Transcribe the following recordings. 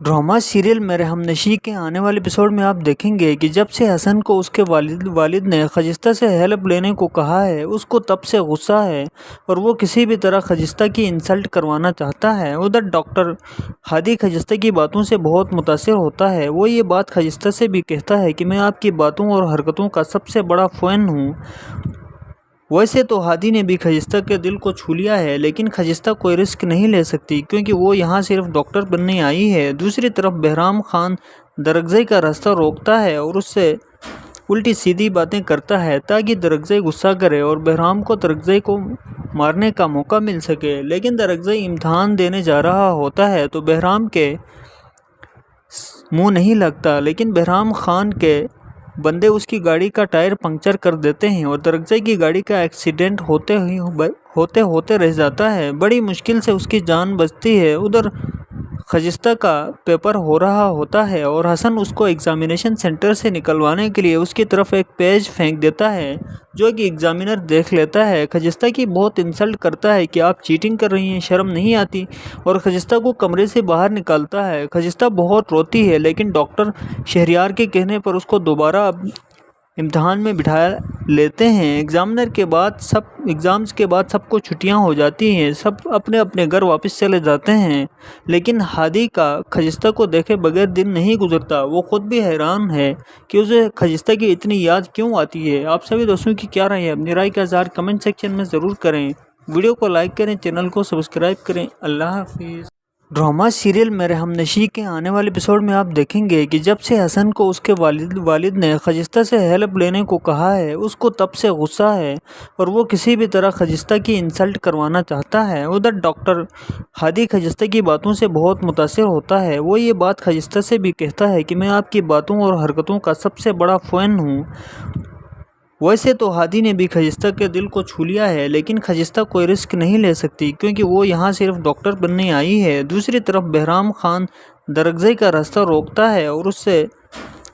Drama serial मेरे हमनशी के आने वाले एपिसोड में आप देखेंगे कि जब से हसन को उसके वालिद ने खजिस्ता से हेल्प लेने को कहा है, उसको तब से गुस्सा है और वो किसी भी तरह खजिस्ता की इंसल्ट करवाना चाहता है। उधर डॉक्टर हादी खजिस्ता की बातों से बहुत मुतासिर होता है। वो ये बात खजिस्ता से भी कहता है कि मैं आपकी बातों और हरकतों का सबसे बड़ा फ़ैन हूँ। वैसे तो हादी ने भी खजिस्ता के दिल को छू लिया है, लेकिन खजिस्ता कोई रिस्क नहीं ले सकती क्योंकि वो यहाँ सिर्फ डॉक्टर बनने आई है। दूसरी तरफ बहराम खान दरगज़ई का रास्ता रोकता है और उससे उल्टी सीधी बातें करता है ताकि दरगज़ई गुस्सा करे और बहराम को दरगज़ई को मारने का मौका मिल सके। लेकिन दरगज़ई इम्तहान देने जा रहा होता है तो बहराम के मुंह नहीं लगता, लेकिन बहराम खान के बंदे उसकी गाड़ी का टायर पंक्चर कर देते हैं और दरगज़ई की गाड़ी का एक्सीडेंट होते रह जाता है। बड़ी मुश्किल से उसकी जान बचती है। उधर खजिस्ता का पेपर हो रहा होता है और हसन उसको एग्ज़ामिनेशन सेंटर से निकलवाने के लिए उसकी तरफ एक पेज फेंक देता है, जो कि एग्ज़ामिनर देख लेता है। खजिस्ता की बहुत इंसल्ट करता है कि आप चीटिंग कर रही हैं, शर्म नहीं आती, और खजिस्ता को कमरे से बाहर निकालता है। खजिस्ता बहुत रोती है, लेकिन डॉक्टर शहरियार के कहने पर उसको दोबारा इम्तहान में बिठा लेते हैं। एग्ज़ाम्स के बाद सबको छुट्टियां हो जाती हैं, सब अपने अपने घर वापस चले जाते हैं, लेकिन हादी का खजिस्ता को देखे बगैर दिन नहीं गुजरता। वो खुद भी हैरान है कि उसे खजिस्ता की इतनी याद क्यों आती है। आप सभी दोस्तों की क्या राय है? अपनी राय का इज़हार कमेंट सेक्शन में ज़रूर करें। वीडियो को लाइक करें, चैनल को सब्सक्राइब करें। अल्लाह हाफिज़। ड्रामा सीरियल मेरे हमनशी के आने वाले एपिसोड में आप देखेंगे कि जब से हसन को उसके वालिद ने खजिस्ता से हेल्प लेने को कहा है, उसको तब से गुस्सा है और वो किसी भी तरह खजिस्ता की इंसल्ट करवाना चाहता है। उधर डॉक्टर हादी खजिस्ता की बातों से बहुत मुतासिर होता है। वो ये बात खजिस्ता से भी कहता है कि मैं आपकी बातों और हरकतों का सबसे बड़ा फ़ैन हूँ। वैसे तो हादी ने भी खजिस्ता के दिल को छू लिया है, लेकिन खजिस्ता कोई रिस्क नहीं ले सकती क्योंकि वो यहाँ सिर्फ डॉक्टर बनने आई है। दूसरी तरफ बहराम खान दरगज़ई का रास्ता रोकता है और उससे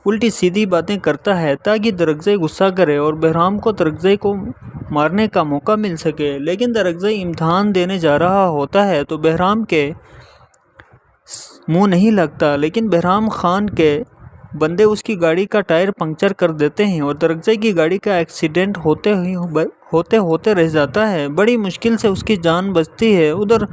उल्टी सीधी बातें करता है ताकि दरगज़ई गुस्सा करे और बहराम को दरगज़ई को मारने का मौका मिल सके। लेकिन दरगज़ई इम्तहान देने जा रहा होता है तो बहराम के मुंह नहीं लगता, लेकिन बहराम खान के बंदे उसकी गाड़ी का टायर पंक्चर कर देते हैं और दरगज़ई की गाड़ी का एक्सीडेंट होते रह जाता है। बड़ी मुश्किल से उसकी जान बचती है। उधर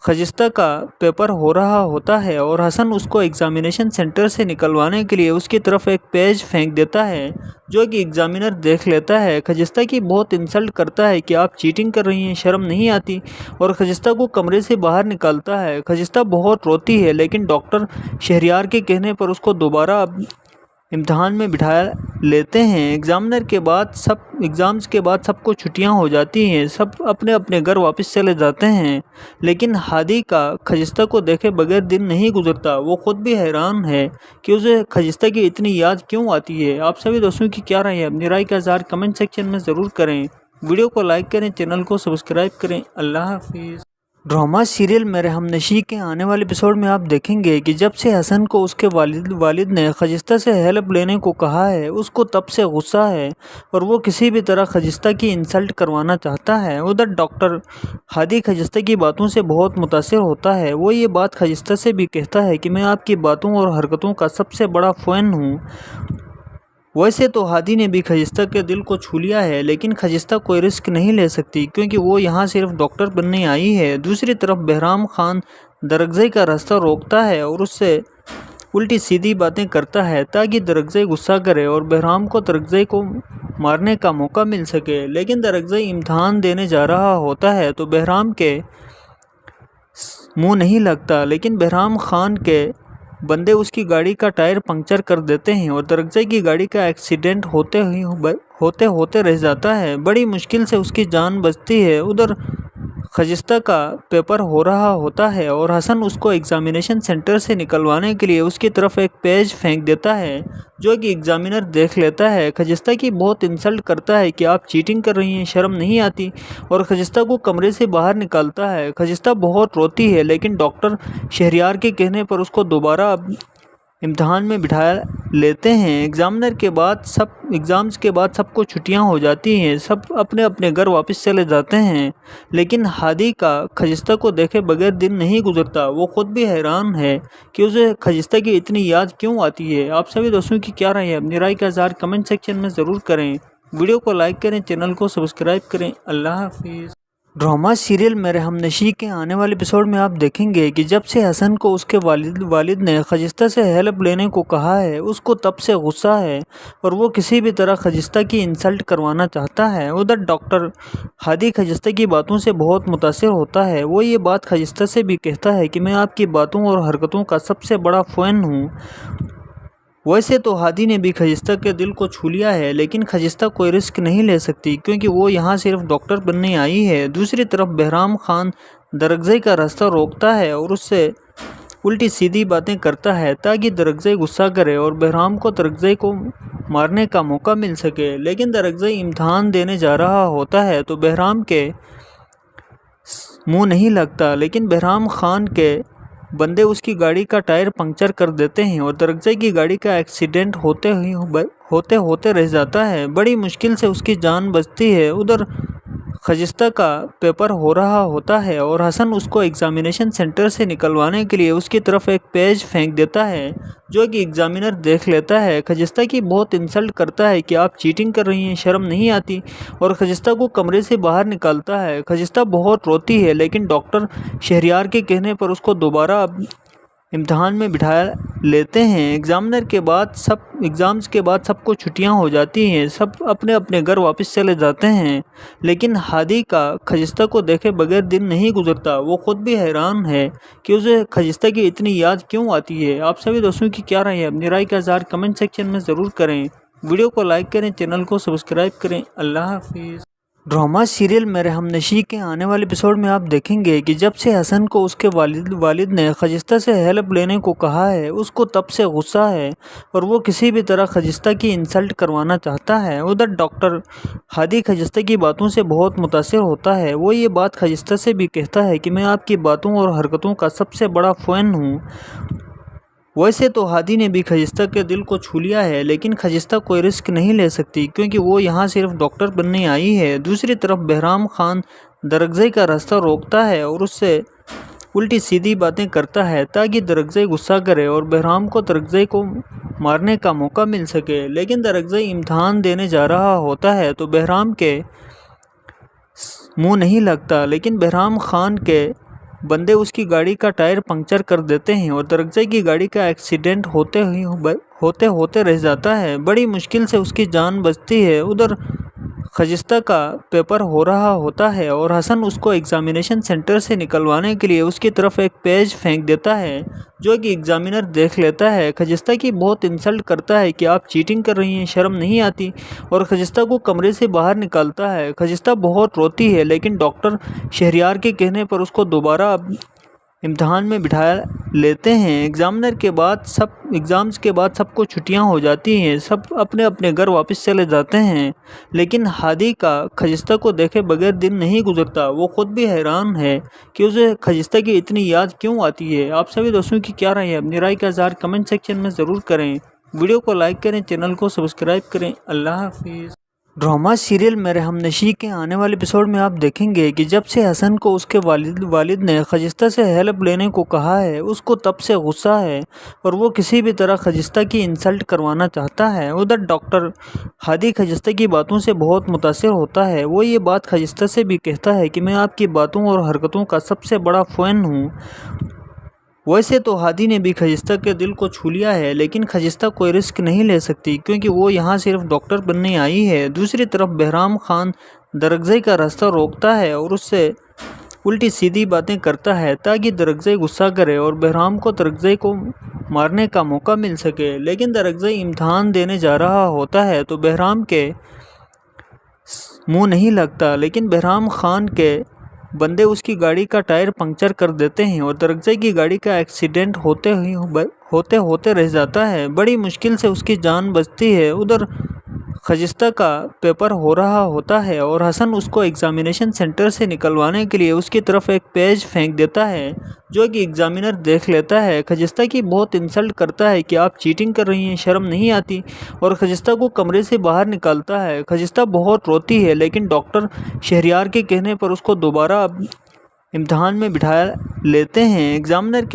खजिस्ता का पेपर हो रहा होता है और हसन उसको एग्ज़ामिनेशन सेंटर से निकलवाने के लिए उसकी तरफ एक पेज फेंक देता है, जो कि एग्ज़ामिनर देख लेता है। खजिस्ता की बहुत इंसल्ट करता है कि आप चीटिंग कर रही हैं, शर्म नहीं आती, और खजिस्ता को कमरे से बाहर निकालता है। खजिस्ता बहुत रोती है, लेकिन डॉक्टर शहरियार के कहने पर उसको दोबारा इम्तहान में बिठा लेते हैं। एग्ज़ाम्स के बाद सबको छुट्टियां हो जाती हैं, सब अपने अपने घर वापस चले जाते हैं, लेकिन हादी का खजिस्ता को देखे बगैर दिन नहीं गुजरता। वो खुद भी हैरान है कि उसे खजिस्ता की इतनी याद क्यों आती है। आप सभी दोस्तों की क्या राय है? अपनी राय का इज़हार कमेंट सेक्शन में ज़रूर करें। वीडियो को लाइक करें, चैनल को सब्सक्राइब करें। अल्लाह हाफिज़। ड्रामा सीरियल मेरे हमनशी के आने वाले एपिसोड में आप देखेंगे कि जब से हसन को उसके वालिद ने खजिस्ता से हेल्प लेने को कहा है, उसको तब से गुस्सा है और वो किसी भी तरह खजिस्ता की इंसल्ट करवाना चाहता है। उधर डॉक्टर हादी खजिस्ता की बातों से बहुत मुतासिर होता है। वो ये बात खजिस्ता से भी कहता है कि मैं आपकी बातों और हरकतों का सबसे बड़ा फ़ैन हूँ। वैसे तो हादी ने भी खजिस्ता के दिल को छू लिया है, लेकिन खजिस्ता कोई रिस्क नहीं ले सकती क्योंकि वो यहाँ सिर्फ डॉक्टर बनने आई है। दूसरी तरफ बहराम खान दरगज़ई का रास्ता रोकता है और उससे उल्टी सीधी बातें करता है ताकि दरगज़ई गुस्सा करे और बहराम को दरगज़ई को मारने का मौका मिल सके। लेकिन दरगज़ई इम्तहान देने जा रहा होता है तो बहराम के मुंह नहीं लगता, लेकिन बहराम खान के बंदे उसकी गाड़ी का टायर पंक्चर कर देते हैं और दरगज़ई की गाड़ी का एक्सीडेंट होते रह जाता है। बड़ी मुश्किल से उसकी जान बचती है। उधर खजिस्ता का पेपर हो रहा होता है और हसन उसको एग्ज़ामिनेशन सेंटर से निकलवाने के लिए उसकी तरफ एक पेज फेंक देता है, जो कि एग्ज़ामिनर देख लेता है। खजिस्ता की बहुत इंसल्ट करता है कि आप चीटिंग कर रही हैं, शर्म नहीं आती, और खजिस्ता को कमरे से बाहर निकालता है। खजिस्ता बहुत रोती है, लेकिन डॉक्टर शहरियार के कहने पर उसको दोबारा امتحان میں بٹھا لیتے ہیں۔ ایگزامس کے بعد سب کو چھٹیاں ہو جاتی ہیں، سب اپنے اپنے گھر واپس چلے جاتے ہیں، لیکن ہادی کا خجستہ کو دیکھے بغیر دن نہیں گزرتا۔ وہ خود بھی حیران ہے کہ اسے خجستہ کی اتنی یاد کیوں آتی ہے۔ آپ سبھی دوستوں کی کیا رائے ہے؟ اپنی رائے کا اظہار کمنٹ سیکشن میں ضرور کریں۔ ویڈیو کو لائک کریں، چینل کو سبسکرائب کریں۔ اللہ حافظ۔ ڈرامہ سیریل میرے ہمنشیں کے آنے والے ایپیسوڈ میں آپ دیکھیں گے کہ جب سے حسن کو اس کے والد نے خجستہ سے ہیلپ لینے کو کہا ہے، اس کو تب سے غصہ ہے اور وہ کسی بھی طرح خجستہ کی انسلٹ کروانا چاہتا ہے۔ ادھر ڈاکٹر ہادی خجستہ کی باتوں سے بہت متاثر ہوتا ہے۔ وہ یہ بات خجستہ سے بھی کہتا ہے کہ میں آپ کی باتوں اور حرکتوں کا سب سے بڑا فین ہوں۔ ویسے تو ہادی نے بھی خجستہ کے دل کو چھو لیا ہے، لیکن خجستہ کوئی رسک نہیں لے سکتی کیونکہ وہ یہاں صرف ڈاکٹر بننے آئی ہے۔ دوسری طرف بہرام خان درگزئی کا راستہ روکتا ہے اور اس سے الٹی سیدھی باتیں کرتا ہے تاکہ درگزئی غصہ کرے اور بہرام کو درگزئی کو مارنے کا موقع مل سکے۔ لیکن درگزئی امتحان دینے جا رہا ہوتا ہے تو بہرام کے منہ نہیں لگتا، لیکن بہرام خان کے بندے اس کی گاڑی کا ٹائر پنکچر کر دیتے ہیں اور درگزئی کی گاڑی کا ایکسیڈنٹ ہوتے رہ جاتا ہے۔ بڑی مشکل سے اس کی جان بچتی ہے۔ ادھر خجستہ کا پیپر ہو رہا ہوتا ہے اور حسن اس کو ایگزامینیشن سینٹر سے نکلوانے کے لیے اس کی طرف ایک پیج پھینک دیتا ہے جو کہ ایگزامینر دیکھ لیتا ہے۔ خجستہ کی بہت انسلٹ کرتا ہے کہ آپ چیٹنگ کر رہی ہیں، شرم نہیں آتی، اور خجستہ کو کمرے سے باہر نکالتا ہے۔ خجستہ بہت روتی ہے، لیکن ڈاکٹر شہریار کے کہنے پر اس کو دوبارہ امتحان میں بٹھا لیتے ہیں۔ ایگزامس کے بعد سب کو چھٹیاں ہو جاتی ہیں، سب اپنے اپنے گھر واپس چلے جاتے ہیں، لیکن ہادی کا خجستہ کو دیکھے بغیر دن نہیں گزرتا۔ وہ خود بھی حیران ہے کہ اسے خجستہ کی اتنی یاد کیوں آتی ہے۔ آپ سبھی دوستوں کی کیا رائے ہے؟ اپنی رائے کا اظہار کمنٹ سیکشن میں ضرور کریں۔ ویڈیو کو لائک کریں، چینل کو سبسکرائب کریں۔ اللہ حافظ۔ ڈرامہ سیریل میرے ہمنشیں کے آنے والے ایپیسوڈ میں آپ دیکھیں گے کہ جب سے حسن کو اس کے والد نے خجستہ سے ہیلپ لینے کو کہا ہے، اس کو تب سے غصہ ہے اور وہ کسی بھی طرح خجستہ کی انسلٹ کروانا چاہتا ہے۔ ادھر ڈاکٹر ہادی خجستہ کی باتوں سے بہت متاثر ہوتا ہے۔ وہ یہ بات خجستہ سے بھی کہتا ہے کہ میں آپ کی باتوں اور حرکتوں کا سب سے بڑا فین ہوں۔ ویسے تو ہادی نے بھی خجستہ کے دل کو چھو لیا ہے، لیکن خجستہ کوئی رسک نہیں لے سکتی کیونکہ وہ یہاں صرف ڈاکٹر بننے آئی ہے۔ دوسری طرف بہرام خان درگزئی کا راستہ روکتا ہے اور اس سے الٹی سیدھی باتیں کرتا ہے تاکہ درگزئی غصہ کرے اور بہرام کو درگزئی کو مارنے کا موقع مل سکے۔ لیکن درگزئی امتحان دینے جا رہا ہوتا ہے تو بہرام کے منہ نہیں لگتا، لیکن بہرام خان کے بندے اس کی گاڑی کا ٹائر پنکچر کر دیتے ہیں اور درگزئی کی گاڑی کا ایکسیڈنٹ ہوتے رہ جاتا ہے۔ بڑی مشکل سے اس کی جان بچتی ہے۔ ادھر خجستہ کا پیپر ہو رہا ہوتا ہے اور حسن اس کو ایگزامینیشن سینٹر سے نکلوانے کے لیے اس کی طرف ایک پیج پھینک دیتا ہے جو کہ ایگزامینر دیکھ لیتا ہے۔ خجستہ کی بہت انسلٹ کرتا ہے کہ آپ چیٹنگ کر رہی ہیں، شرم نہیں آتی، اور خجستہ کو کمرے سے باہر نکالتا ہے۔ خجستہ بہت روتی ہے، لیکن ڈاکٹر شہریار کے کہنے پر اس کو دوبارہ امتحان میں بٹھا لیتے ہیں۔ ایگزامس کے بعد سب کو چھٹیاں ہو جاتی ہیں، سب اپنے اپنے گھر واپس چلے جاتے ہیں، لیکن ہادی کا خجستہ کو دیکھے بغیر دن نہیں گزرتا۔ وہ خود بھی حیران ہے کہ اسے خجستہ کی اتنی یاد کیوں آتی ہے۔ آپ سبھی دوستوں کی کیا رائے ہے؟ اپنی رائے کا اظہار کمنٹ سیکشن میں ضرور کریں۔ ویڈیو کو لائک کریں، چینل کو سبسکرائب کریں۔ اللہ حافظ۔ ڈرامہ سیریل میرے ہمنشیں کے آنے والے ایپیسوڈ میں آپ دیکھیں گے کہ جب سے حسن کو اس کے والد نے خجستہ سے ہیلپ لینے کو کہا ہے، اس کو تب سے غصہ ہے اور وہ کسی بھی طرح خجستہ کی انسلٹ کروانا چاہتا ہے۔ ادھر ڈاکٹر ہادی خجستہ کی باتوں سے بہت متاثر ہوتا ہے۔ وہ یہ بات خجستہ سے بھی کہتا ہے کہ میں آپ کی باتوں اور حرکتوں کا سب سے بڑا فین ہوں۔ ویسے تو ہادی نے بھی خجستہ کے دل کو چھو لیا ہے، لیکن خجستہ کوئی رسک نہیں لے سکتی کیونکہ وہ یہاں صرف ڈاکٹر بننے آئی ہے۔ دوسری طرف بہرام خان درگزئی کا راستہ روکتا ہے اور اس سے الٹی سیدھی باتیں کرتا ہے تاکہ درگزئی غصہ کرے اور بہرام کو درگزئی کو مارنے کا موقع مل سکے۔ لیکن درگزئی امتحان دینے جا رہا ہوتا ہے تو بہرام کے منہ نہیں لگتا، لیکن بہرام خان کے بندے اس کی گاڑی کا ٹائر پنکچر کر دیتے ہیں اور درگزئی کی گاڑی کا ایکسیڈنٹ ہوتے رہ جاتا ہے۔ بڑی مشکل سے اس کی جان بچتی ہے۔ ادھر خجستہ کا پیپر ہو رہا ہوتا ہے اور حسن اس کو ایگزامینیشن سینٹر سے نکلوانے کے لیے اس کی طرف ایک پیج پھینک دیتا ہے جو کہ ایگزامینر دیکھ لیتا ہے۔ خجستہ کی بہت انسلٹ کرتا ہے کہ آپ چیٹنگ کر رہی ہیں، شرم نہیں آتی، اور خجستہ کو کمرے سے باہر نکالتا ہے۔ خجستہ بہت روتی ہے لیکن ڈاکٹر شہریار کے کہنے پر اس کو دوبارہ امتحان میں بٹھا لیتے ہیں۔ ایگزامز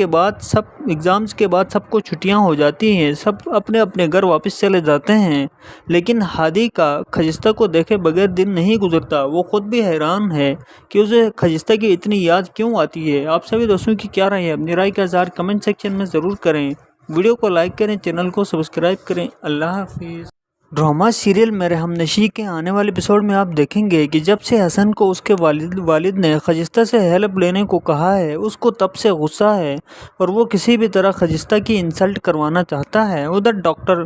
کے بعد سب کو چھٹیاں ہو جاتی ہیں، سب اپنے اپنے گھر واپس چلے جاتے ہیں، لیکن ہادی کا خجستہ کو دیکھے بغیر دن نہیں گزرتا۔ وہ خود بھی حیران ہے کہ اسے خجستہ کی اتنی یاد کیوں آتی ہے۔ آپ سبھی دوستوں کی کیا رائے ہے؟ اپنی رائے کا اظہار کمنٹ سیکشن میں ضرور کریں، ویڈیو کو لائک کریں، چینل کو سبسکرائب کریں۔ اللہ حافظ۔ ڈرامہ سیریل میرے ہمنشیں کے آنے والے ایپیسوڈ میں آپ دیکھیں گے کہ جب سے حسن کو اس کے والد نے خجستہ سے ہیلپ لینے کو کہا ہے، اس کو تب سے غصہ ہے اور وہ کسی بھی طرح خجستہ کی انسلٹ کروانا چاہتا ہے۔ ادھر ڈاکٹر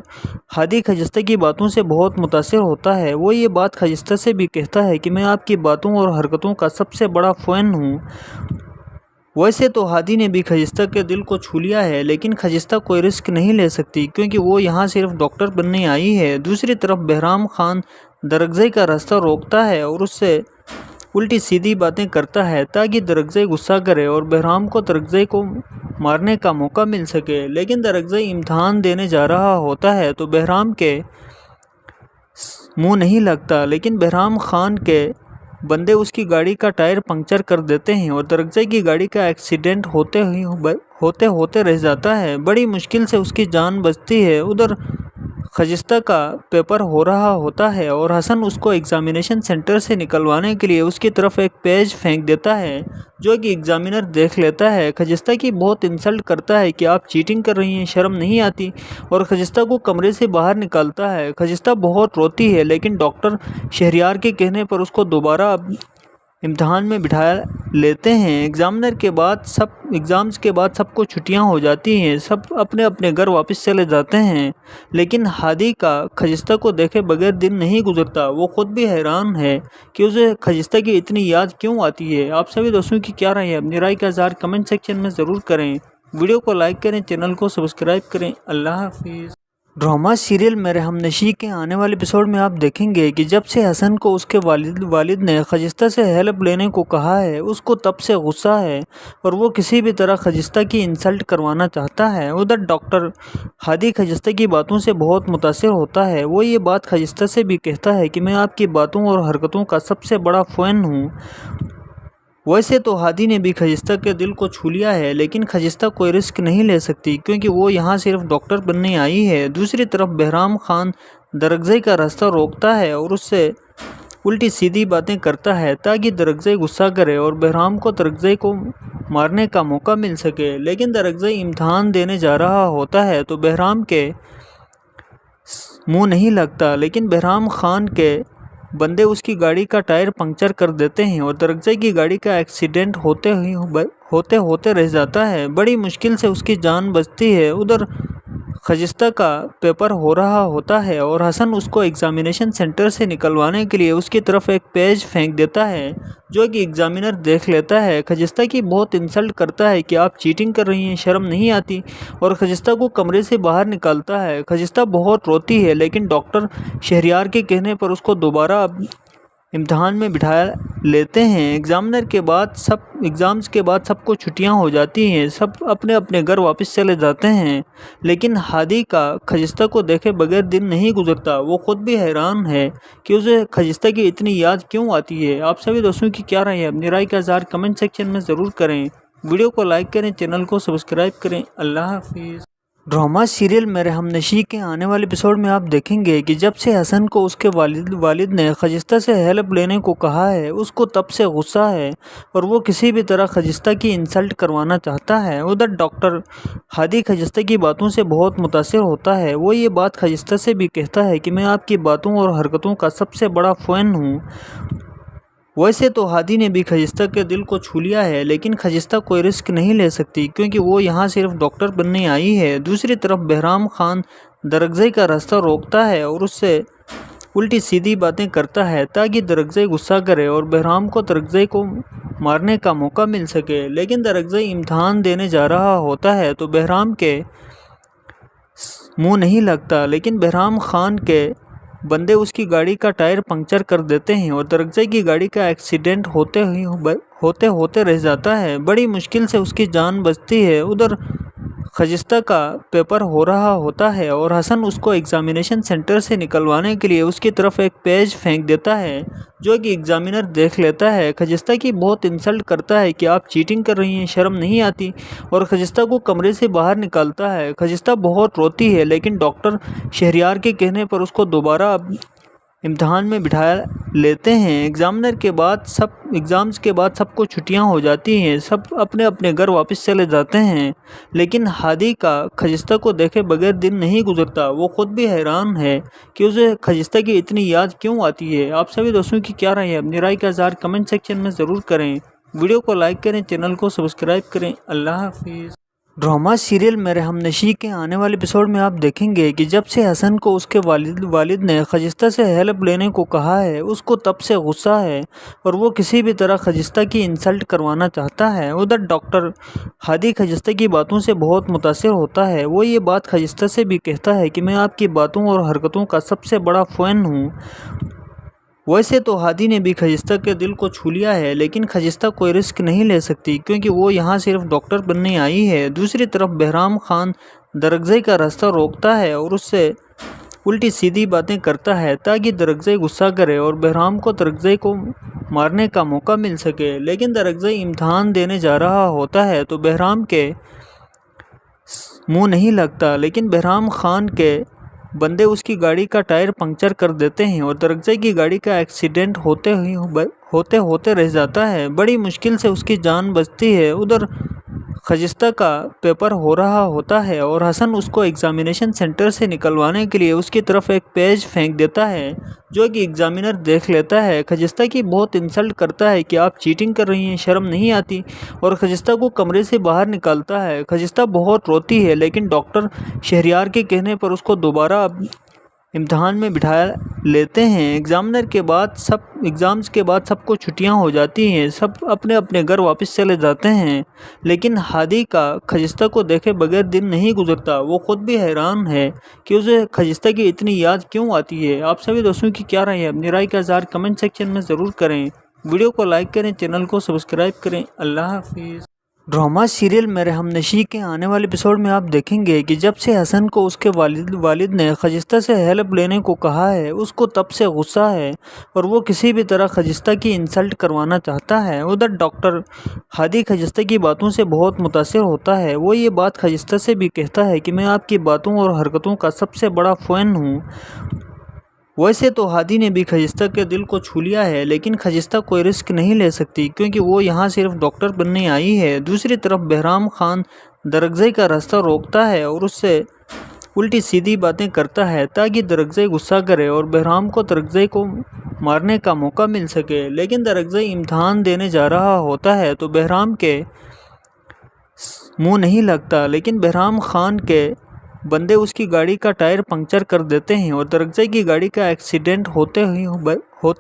ہادی خجستہ کی باتوں سے بہت متاثر ہوتا ہے۔ وہ یہ بات خجستہ سے بھی کہتا ہے کہ میں آپ کی باتوں اور حرکتوں کا سب سے بڑا فین ہوں۔ ویسے تو ہادی نے بھی خجستہ کے دل کو چھو لیا ہے، لیکن خجستہ کوئی رسک نہیں لے سکتی کیونکہ وہ یہاں صرف ڈاکٹر بننے آئی ہے۔ دوسری طرف بہرام خان درگزئی کا راستہ روکتا ہے اور اس سے الٹی سیدھی باتیں کرتا ہے تاکہ درگزئی غصہ کرے اور بہرام کو درگزئی کو مارنے کا موقع مل سکے، لیکن درگزئی امتحان دینے جا رہا ہوتا ہے تو بہرام کے منہ نہیں لگتا، لیکن بہرام خان کے بندے اس کی گاڑی کا ٹائر پنکچر کر دیتے ہیں اور درگزئی کی گاڑی کا ایکسیڈنٹ ہوتے رہ جاتا ہے۔ بڑی مشکل سے اس کی جان بچتی ہے۔ ادھر خجستہ کا پیپر ہو رہا ہوتا ہے اور حسن اس کو ایگزامینیشن سینٹر سے نکلوانے کے لیے اس کی طرف ایک پیج پھینک دیتا ہے جو کہ ایگزامینر دیکھ لیتا ہے۔ خجستہ کی بہت انسلٹ کرتا ہے کہ آپ چیٹنگ کر رہی ہیں، شرم نہیں آتی، اور خجستہ کو کمرے سے باہر نکالتا ہے۔ خجستہ بہت روتی ہے لیکن ڈاکٹر شہریار کے کہنے پر اس کو دوبارہ امتحان میں بٹھا لیتے ہیں۔ ایگزامز کے بعد سب کو چھٹیاں ہو جاتی ہیں، سب اپنے اپنے گھر واپس چلے جاتے ہیں، لیکن ہادی کا خجستہ کو دیکھے بغیر دن نہیں گزرتا۔ وہ خود بھی حیران ہے کہ اسے خجستہ کی اتنی یاد کیوں آتی ہے۔ آپ سبھی دوستوں کی کیا رائے ہے؟ اپنی رائے کا اظہار کمنٹ سیکشن میں ضرور کریں، ویڈیو کو لائک کریں، چینل کو سبسکرائب کریں۔ اللہ حافظ۔ ڈرامہ سیریل میرے ہمنشیں کے آنے والے ایپیسوڈ میں آپ دیکھیں گے کہ جب سے حسن کو اس کے والد نے خجستہ سے ہیلپ لینے کو کہا ہے، اس کو تب سے غصہ ہے اور وہ کسی بھی طرح خجستہ کی انسلٹ کروانا چاہتا ہے۔ ادھر ڈاکٹر ہادی خجستہ کی باتوں سے بہت متاثر ہوتا ہے۔ وہ یہ بات خجستہ سے بھی کہتا ہے کہ میں آپ کی باتوں اور حرکتوں کا سب سے بڑا فین ہوں۔ ویسے تو ہادی نے بھی خجستہ کے دل کو چھو لیا ہے، لیکن خجستہ کوئی رسک نہیں لے سکتی کیونکہ وہ یہاں صرف ڈاکٹر بننے آئی ہے۔ دوسری طرف بہرام خان درگزئی کا راستہ روکتا ہے اور اس سے الٹی سیدھی باتیں کرتا ہے تاکہ درگزئی غصہ کرے اور بہرام کو درگزئی کو مارنے کا موقع مل سکے، لیکن درگزئی امتحان دینے جا رہا ہوتا ہے تو بہرام کے منہ نہیں لگتا، لیکن بہرام خان کے بندے اس کی گاڑی کا ٹائر پنکچر کر دیتے ہیں اور درگزئی کی گاڑی کا ایکسیڈنٹ ہوتے رہ جاتا ہے۔ بڑی مشکل سے اس کی جان بچتی ہے۔ ادھر خجستہ کا پیپر ہو رہا ہوتا ہے اور حسن اس کو ایگزامینیشن سینٹر سے نکلوانے کے لیے اس کی طرف ایک پیج پھینک دیتا ہے جو کہ ایگزامینر دیکھ لیتا ہے۔ خجستہ کی بہت انسلٹ کرتا ہے کہ آپ چیٹنگ کر رہی ہیں، شرم نہیں آتی، اور خجستہ کو کمرے سے باہر نکالتا ہے۔ خجستہ بہت روتی ہے لیکن ڈاکٹر شہریار کے کہنے پر اس کو دوبارہ امتحان میں بٹھا لیتے ہیں۔ ایگزامز کے بعد سب کو چھٹیاں ہو جاتی ہیں، سب اپنے اپنے گھر واپس چلے جاتے ہیں، لیکن ہادی کا خجستہ کو دیکھے بغیر دن نہیں گزرتا۔ وہ خود بھی حیران ہے کہ اسے خجستہ کی اتنی یاد کیوں آتی ہے۔ آپ سبھی دوستوں کی کیا رائے ہے؟ اپنی رائے کا اظہار کمنٹ سیکشن میں ضرور کریں، ویڈیو کو لائک کریں، چینل کو سبسکرائب کریں۔ اللہ حافظ۔ ڈرامہ سیریل میرے ہمنشیں کے آنے والے ایپیسوڈ میں آپ دیکھیں گے کہ جب سے حسن کو اس کے والد نے خجستہ سے ہیلپ لینے کو کہا ہے، اس کو تب سے غصہ ہے اور وہ کسی بھی طرح خجستہ کی انسلٹ کروانا چاہتا ہے۔ ادھر ڈاکٹر ہادی خجستہ کی باتوں سے بہت متاثر ہوتا ہے۔ وہ یہ بات خجستہ سے بھی کہتا ہے کہ میں آپ کی باتوں اور حرکتوں کا سب سے بڑا فین ہوں۔ ویسے تو ہادی نے بھی خجستہ کے دل کو چھو لیا ہے، لیکن خجستہ کوئی رسک نہیں لے سکتی کیونکہ وہ یہاں صرف ڈاکٹر بننے آئی ہے۔ دوسری طرف بہرام خان درگزئی کا راستہ روکتا ہے اور اس سے الٹی سیدھی باتیں کرتا ہے تاکہ درگزئی غصہ کرے اور بہرام کو درگزئی کو مارنے کا موقع مل سکے، لیکن درگزئی امتحان دینے جا رہا ہوتا ہے تو بہرام کے منہ نہیں لگتا، لیکن بہرام خان کے बंदे उसकी गाड़ी का टायर पंक्चर कर देते हैं और दरअसल की गाड़ी का एक्सीडेंट होते होते रह जाता है। बड़ी मुश्किल से उसकी जान बचती है। उधर खजिस्ता का पेपर हो रहा होता है और हसन उसको एग्जामिनेशन सेंटर से निकलवाने के लिए उसकी तरफ एक पेज फेंक देता है, जो कि एग्जामिनर देख लेता है। खजिस्ता की बहुत इंसल्ट करता है कि आप चीटिंग कर रही हैं, शर्म नहीं आती, और खजिस्ता को कमरे से बाहर निकालता है। खजिस्ता बहुत रोती है, लेकिन डॉक्टर शहरयार के कहने पर उसको दोबारा इम्तहान में बिठा लेते हैं। एग्ज़ाम्स के बाद सबको छुट्टियां हो जाती हैं, सब अपने अपने घर वापस चले जाते हैं, लेकिन हादी का खजिस्ता को देखे बगैर दिन नहीं गुजरता। वो खुद भी हैरान है कि उसे खजिस्ता की इतनी याद क्यों आती है। आप सभी दोस्तों की क्या राय है? अपनी राय का इज़हार कमेंट सेक्शन में ज़रूर करें। वीडियो को लाइक करें, चैनल को सब्सक्राइब करें। अल्लाह हाफिज़। ड्रामा सीरियल मेरे हमनशी के आने वाले एपिसोड में आप देखेंगे कि जब से हसन को उसके वालिद ने खजिस्ता से हेल्प लेने को कहा है, उसको तब से गुस्सा है और वो किसी भी तरह खजिस्ता की इंसल्ट करवाना चाहता है। उधर डॉक्टर हादी खजिस्ता की बातों से बहुत मुतासिर होता है। वो ये बात खजिस्ता से भी कहता है कि मैं आपकी बातों और हरकतों का सबसे बड़ा फ़ैन हूँ। वैसे तो हादी ने भी खजिस्ता के दिल को छू लिया है, लेकिन खजिस्ता कोई रिस्क नहीं ले सकती क्योंकि वो यहाँ सिर्फ डॉक्टर बनने आई है। दूसरी तरफ बहराम खान दरगज़ई का रास्ता रोकता है और उससे उल्टी सीधी बातें करता है ताकि दरगज़ई गुस्सा करे और बहराम को दरगज़ई को मारने का मौका मिल सके। लेकिन दरगज़ई इम्तहान देने जा रहा होता है तो बहराम के मुँह नहीं लगता, लेकिन बहराम खान के बंदे उसकी गाड़ी का टायर पंक्चर कर देते हैं और दरगज़ई की गाड़ी का एक्सीडेंट होते होते रह जाता है। बड़ी मुश्किल से उसकी जान बचती है। उधर खजिस्ता का पेपर हो रहा होता है और हसन उसको एग्जामिनेशन सेंटर से निकलवाने के लिए उसकी तरफ एक पेज फेंक देता है, जो कि एग्जामिनर देख लेता है। खजिस्ता की बहुत इंसल्ट करता है कि आप चीटिंग कर रही हैं, शर्म नहीं आती, और खजिस्ता को कमरे से बाहर निकालता है। खजिस्ता बहुत रोती है, लेकिन डॉक्टर शहरयार के कहने पर उसको दोबारा इम्तहान में बिठा लेते हैं। एग्ज़ाम्स के बाद सबको छुट्टियां हो जाती हैं, सब अपने अपने घर वापस चले जाते हैं, लेकिन हादी का खजिस्ता को देखे बगैर दिन नहीं गुजरता। वो खुद भी हैरान है कि उसे खजिस्ता की इतनी याद क्यों आती है। आप सभी दोस्तों की क्या राय है? अपनी राय का इज़हार कमेंट सेक्शन में ज़रूर करें। वीडियो को लाइक करें, चैनल को सब्सक्राइब करें। अल्लाह हाफिज़। ड्रामा सीरियल मेरे हमनशी के आने वाले एपिसोड में आप देखेंगे कि जब से हसन को उसके वालिद ने खजिस्ता से हेल्प लेने को कहा है, उसको तब से गुस्सा है और वो किसी भी तरह खजिस्ता की इंसल्ट करवाना चाहता है। उधर डॉक्टर हादी खजिस्ता की बातों से बहुत मुतासिर होता है। वो ये बात खजिस्ता से भी कहता है कि मैं आपकी बातों और हरकतों का सबसे बड़ा फ़ैन हूँ। वैसे तो हादी ने भी खजिस्ता के दिल को छू लिया है, लेकिन खजिस्ता कोई रिस्क नहीं ले सकती क्योंकि वो यहाँ सिर्फ डॉक्टर बनने आई है। दूसरी तरफ बहराम खान दरगज़ई का रास्ता रोकता है और उससे उल्टी सीधी बातें करता है ताकि दरगज़ई गुस्सा करे और बहराम को दरगज़ई को मारने का मौका मिल सके। लेकिन दरगज़ई इम्तहान देने जा रहा होता है तो बहराम के मुँह नहीं लगता, लेकिन बहराम खान के बंदे उसकी गाड़ी का टायर पंक्चर कर देते हैं और दरगज़ई की गाड़ी का एक्सीडेंट होते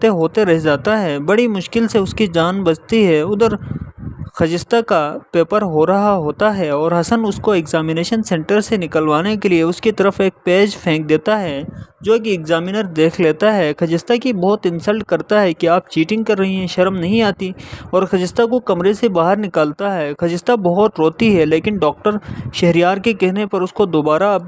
होते रह जाता है। बड़ी मुश्किल से उसकी जान बचती है। उधर खजिस्ता का पेपर हो रहा होता है और हसन उसको एग्जामिनेशन सेंटर से निकलवाने के लिए उसकी तरफ एक पेज फेंक देता है, जो कि एग्जामिनर देख लेता है। खजिस्ता की बहुत इंसल्ट करता है कि आप चीटिंग कर रही हैं, शर्म नहीं आती, और खजिस्ता को कमरे से बाहर निकालता है। खजिस्ता बहुत रोती है, लेकिन डॉक्टर शहरयार के कहने पर उसको दोबारा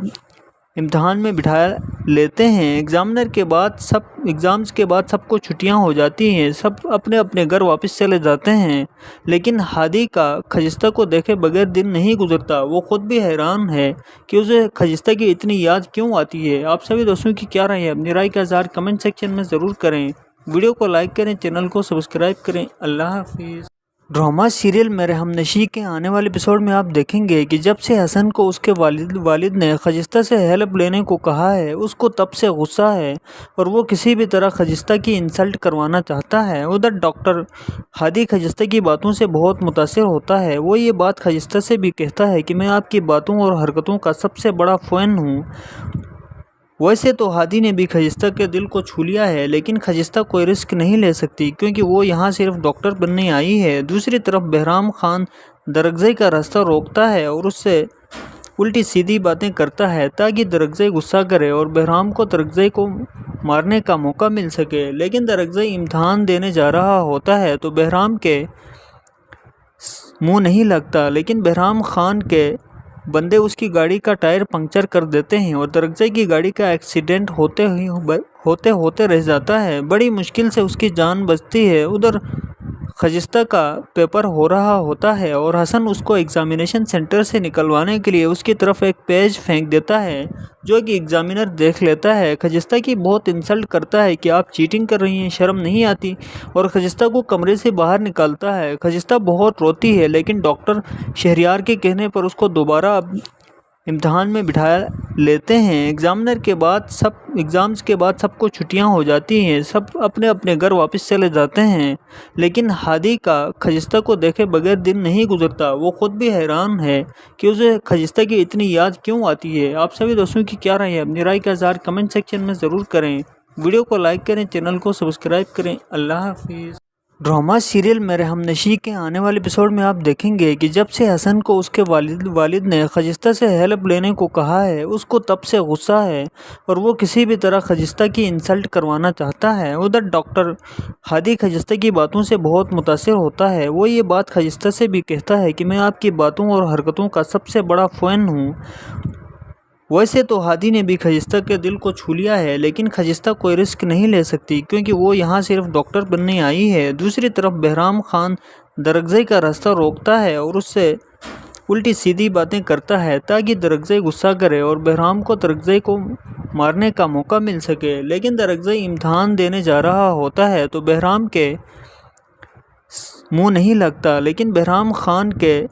इम्तहान में बिठा लेते हैं। एग्ज़ाम्स के बाद सबको छुट्टियां हो जाती हैं, सब अपने अपने घर वापस चले जाते हैं, लेकिन हादी का खजिस्ता को देखे बगैर दिन नहीं गुजरता। वो खुद भी हैरान है कि उसे खजिस्ता की इतनी याद क्यों आती है। आप सभी दोस्तों की क्या राय है? अपनी राय का इज़हार कमेंट सेक्शन में ज़रूर करें। वीडियो को लाइक करें, चैनल को सब्सक्राइब करें। अल्लाह हाफिज़। ड्रामा सीरियल मेरे हमनशी के आने वाले एपिसोड में आप देखेंगे कि जब से हसन को उसके वालिद ने खजिस्ता से हेल्प लेने को कहा है, उसको तब से गुस्सा है और वो किसी भी तरह खजिस्ता की इंसल्ट करवाना चाहता है। उधर डॉक्टर हादी खजिस्ता की बातों से बहुत मुतासिर होता है। वो ये बात खजिस्ता से भी कहता है कि मैं आपकी बातों और हरकतों का सबसे बड़ा फ़ैन हूँ। वैसे तो हादी ने भी खजिस्ता के दिल को छू लिया है, लेकिन खजिस्ता कोई रिस्क नहीं ले सकती क्योंकि वो यहाँ सिर्फ डॉक्टर बनने आई है। दूसरी तरफ बहराम खान दरगज़ई का रास्ता रोकता है और उससे الٹی سیدھی باتیں کرتا ہے تاکہ درگزئی غصہ کرے اور بہرام کو درگزئی کو مارنے کا موقع مل سکے، لیکن درگزئی امتحان دینے جا رہا ہوتا ہے تو بہرام کے منہ نہیں لگتا، لیکن بہرام خان کے بندے اس کی گاڑی کا ٹائر پنکچر کر دیتے ہیں اور درگزئی کی گاڑی کا ایکسیڈنٹ ہوتے رہ جاتا ہے۔ بڑی مشکل سے اس کی جان بچتی ہے۔ ادھر خجستہ کا پیپر ہو رہا ہوتا ہے اور حسن اس کو ایگزامینیشن سینٹر سے نکلوانے کے لیے اس کی طرف ایک پیج پھینک دیتا ہے جو کہ ایگزامینر دیکھ لیتا ہے۔ خجستہ کی بہت انسلٹ کرتا ہے کہ آپ چیٹنگ کر رہی ہیں، شرم نہیں آتی، اور خجستہ کو کمرے سے باہر نکالتا ہے۔ خجستہ بہت روتی ہے لیکن ڈاکٹر شہریار کے کہنے پر اس کو دوبارہ امتحان میں بٹھا لیتے ہیں۔ ایگزامز کے بعد سب کو چھٹیاں ہو جاتی ہیں، سب اپنے اپنے گھر واپس چلے جاتے ہیں، لیکن ہادی کا خجستہ کو دیکھے بغیر دن نہیں گزرتا۔ وہ خود بھی حیران ہے کہ اسے خجستہ کی اتنی یاد کیوں آتی ہے۔ آپ سبھی دوستوں کی کیا رائے ہے؟ اپنی رائے کا اظہار کمنٹ سیکشن میں ضرور کریں۔ ویڈیو کو لائک کریں، چینل کو سبسکرائب کریں۔ اللہ حافظ۔ ڈرامہ سیریل میرے ہمنشیں کے آنے والے ایپیسوڈ میں آپ دیکھیں گے کہ جب سے حسن کو اس کے والد نے خجستہ سے ہیلپ لینے کو کہا ہے، اس کو تب سے غصہ ہے اور وہ کسی بھی طرح خجستہ کی انسلٹ کروانا چاہتا ہے۔ ادھر ڈاکٹر ہادی خجستہ کی باتوں سے بہت متاثر ہوتا ہے۔ وہ یہ بات خجستہ سے بھی کہتا ہے کہ میں آپ کی باتوں اور حرکتوں کا سب سے بڑا فین ہوں۔ ویسے تو ہادی نے بھی خجستہ کے دل کو چھو لیا ہے، لیکن خجستہ کوئی رسک نہیں لے سکتی کیونکہ وہ یہاں صرف ڈاکٹر بننے آئی ہے۔ دوسری طرف بہرام خان درگزئی کا راستہ روکتا ہے اور اس سے الٹی سیدھی باتیں کرتا ہے تاکہ درگزئی غصہ کرے اور بہرام کو درگزئی کو مارنے کا موقع مل سکے، لیکن درگزئی امتحان دینے جا رہا ہوتا ہے تو بہرام کے منہ نہیں لگتا، لیکن بہرام خان کے